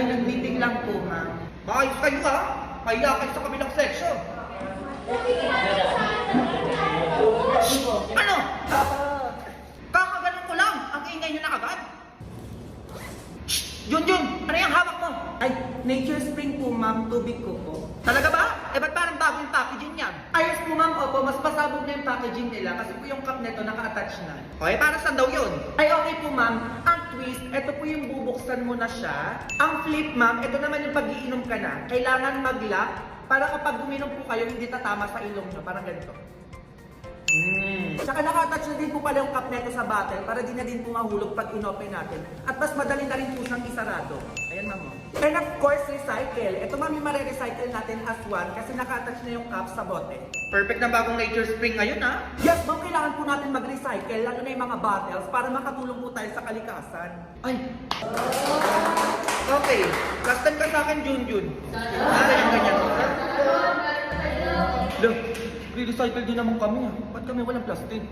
Ay, nag-meeting lang po, ma'am. Maayos kayo ha? Kaya kayo sa kabilang section. Ano? Kakagaling ko lang. Ang ingay nyo na agad. Yun, ano yung hawak mo? Ay, Nature Spring po, ma'am. Tubig ko po. Talaga ba? Eh, ba't parang bagong packaging yan? Ayos po, ma'am. Opo, mas pasabog na yung packaging nila kasi po yung cup neto naka-attach na. Okay, para saan daw yun? Ay, okay po, ma'am. Ang twist, ito po yung bubuksan mo na siya. Ang flip, ma'am, ito naman yung pag-iinom ka na. Kailangan mag-lock para kapag uminom po kayo, hindi tatama sa ilong nyo. Parang ganito. Tsaka naka-attach na din po pala yung cup neto sa bottle para di na din po mahulog pag inopen natin. At mas madali na rin po siyang isarado. Ayan, ma'am. And of course, recycle. Ito, ma'am, yung mare-recycle natin as one kasi naka-attach na yung cup sa bote. Perfect na bagong Nature Spring ngayon, ha? Yes, ma'am, kailangan po natin mag-recycle, lalo na yung mga bottles para makatulong po tayo sa kalikasan. Ay! Okay, last time ka sa akin, Junjun. Ano yung ganyan? Look, re-recycle din naman kami, ha? Ba't kami walang plastic?